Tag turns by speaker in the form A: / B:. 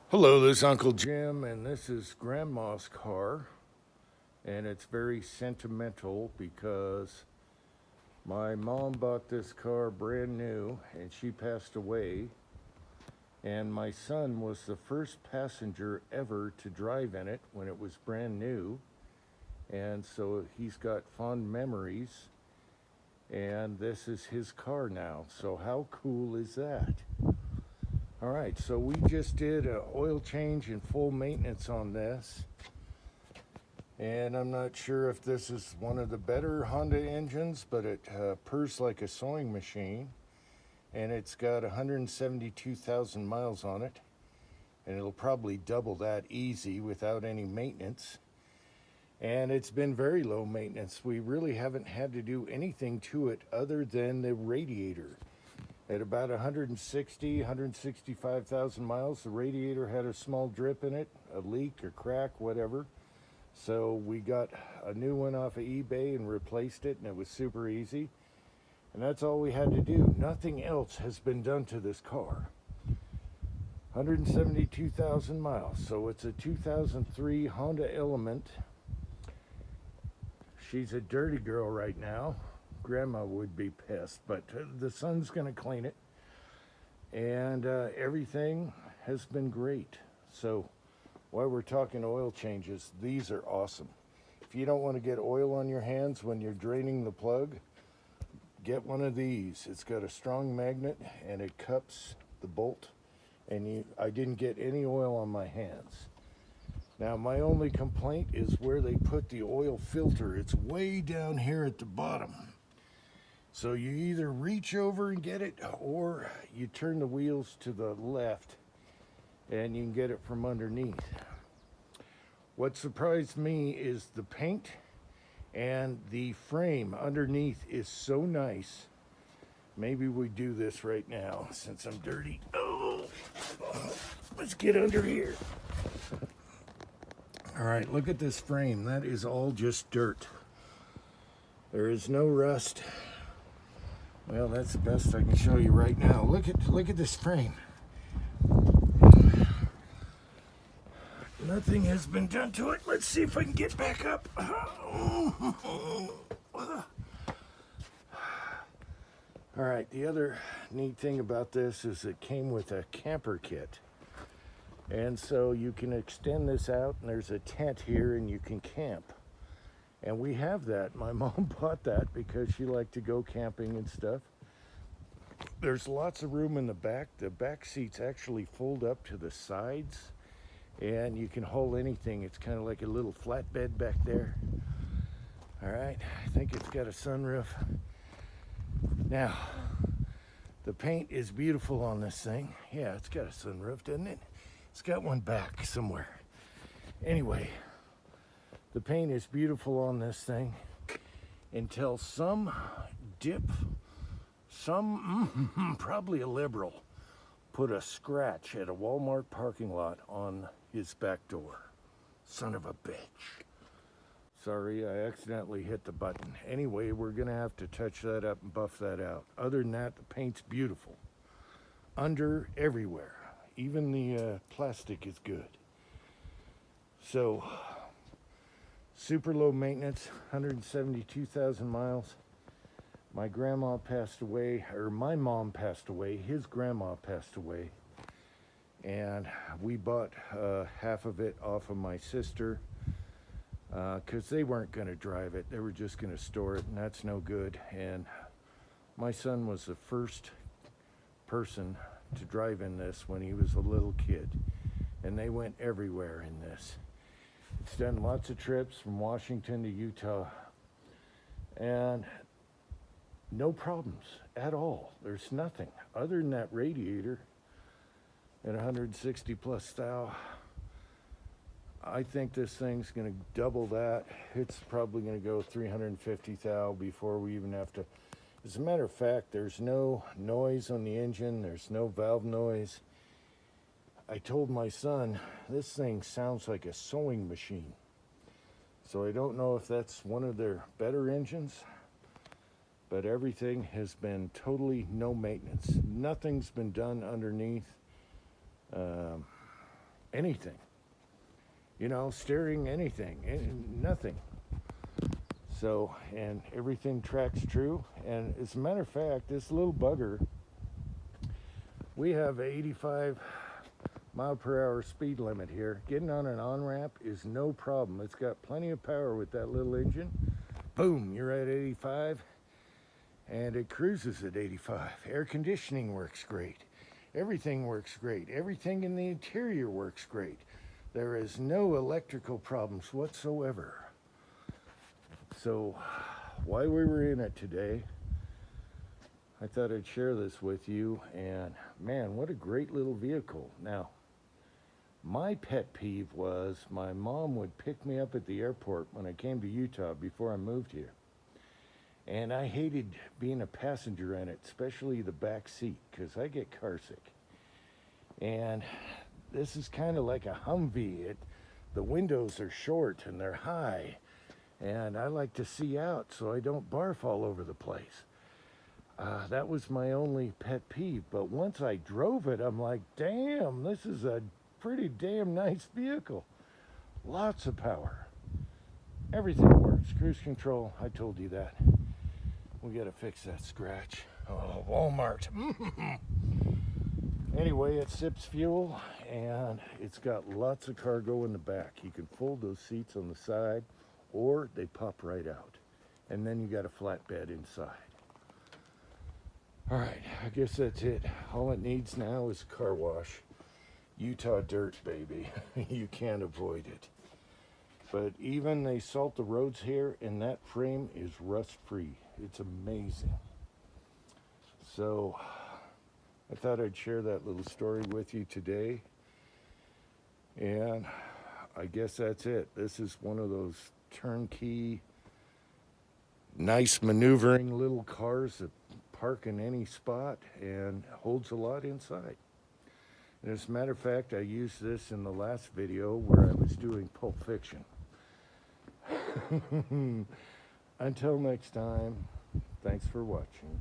A: Hello, this is Uncle Jim, and this is Grandma's car. And it's very sentimental because my mom bought this car brand new and she passed away. And my son was the first passenger ever to drive in it when it was brand new. And so he's got fond memories. And this is his car now. So, how cool is that? All right, so we just did an oil change and full maintenance on this. And I'm not sure if this is one of the better Honda engines, but it purrs like a sewing machine. And it's got 172,000 miles on it. And it'll probably double that easy without any maintenance. And it's been very low maintenance. We really haven't had to do anything to it other than the radiator. At about 160, 165,000 miles, the radiator had a small drip in it, a leak, a crack, whatever. So we got a new one off of eBay and replaced it, and it was super easy. And that's all we had to do. Nothing else has been done to this car. 172,000 miles. So it's a 2003 Honda Element. She's a dirty girl right now. Grandma would be pissed, but the son's going to clean it. And everything has been great. So while we're talking oil changes, these are awesome. If you don't want to get oil on your hands when you're draining the plug, get one of these. It's got a strong magnet and it cups the bolt, and I didn't get any oil on my hands. Now, my only complaint is where they put the oil filter. It's way down here at the bottom. So you either reach over and get it, or you turn the wheels to the left and you can get it from underneath. What surprised me is the paint, and the frame underneath is so nice. Maybe we do this right now since I'm dirty. Oh, let's get under here. All right, look at this frame. That is all just dirt. There is no rust. Well, that's the best I can show you right now. Look at this frame. Nothing has been done to it. Let's see if I can get back up. All right, the other neat thing about this is it came with a camper kit. And so you can extend this out, and there's a tent here, and you can camp. And we have that. My mom bought that because she liked to go camping and stuff. There's lots of room in the back. The back seats actually fold up to the sides, and you can hold anything. It's kind of like a little flatbed back there. All right, I think it's got a sunroof. Now, the paint is beautiful on this thing. Yeah, it's got a sunroof, doesn't it? It's got one back somewhere. Anyway, the paint is beautiful on this thing until some dip, probably a liberal, put a scratch at a Walmart parking lot on his back door. Son of a bitch. Sorry, I accidentally hit the button. Anyway, we're gonna have to touch that up and buff that out. Other than that, the paint's beautiful. Under, everywhere. Even the plastic is good. So, super low maintenance, 172,000 miles. My grandma passed away, or my mom passed away. His grandma passed away. And we bought half of it off of my sister because they weren't going to drive it. They were just going to store it, and that's no good. And my son was the first person to drive in this when he was a little kid. And they went everywhere in this. It's done lots of trips from Washington to Utah, and no problems at all. There's nothing other than that radiator at 160 plus thou. I think this thing's going to double that. It's probably going to go 350 thou before we even have to. As a matter of fact, there's no noise on the engine. There's no valve noise. I told my son, this thing sounds like a sewing machine. So I don't know if that's one of their better engines, but everything has been totally no maintenance. Nothing's been done underneath. anything. You know, steering anything, nothing. So, and everything tracks true. And as a matter of fact, this little bugger, we have 85 mile per hour speed limit here. Getting on an on-ramp is no problem. It's got plenty of power with that little engine. Boom, you're at 85, and it cruises at 85. Air conditioning works great. Everything works great. Everything in the interior works great. There is no electrical problems whatsoever. So, while we were in it today, I thought I'd share this with you, and man, what a great little vehicle. Now, my pet peeve was my mom would pick me up at the airport when I came to Utah before I moved here. And I hated being a passenger in it, especially the back seat, because I get car sick. And this is kind of like a Humvee. The windows are short and they're high. And I like to see out so I don't barf all over the place. That was my only pet peeve. But once I drove it, I'm like, damn, this is a pretty damn nice vehicle. Lots of power. Everything works. Cruise control, I told you that. We gotta fix that scratch. Oh, Walmart. Anyway, it sips fuel and it's got lots of cargo in the back. You can fold those seats on the side or they pop right out. And then you got a flatbed inside. All right, I guess that's it. All it needs now is a car wash. Utah dirt, baby. You can't avoid it. But even they salt the roads here, and that frame is rust-free. It's amazing. So, I thought I'd share that little story with you today. And I guess that's it. This is one of those turnkey, nice maneuvering little cars that park in any spot and holds a lot inside. And as a matter of fact, I used this in the last video where I was doing Pulp Fiction. Until next time, thanks for watching.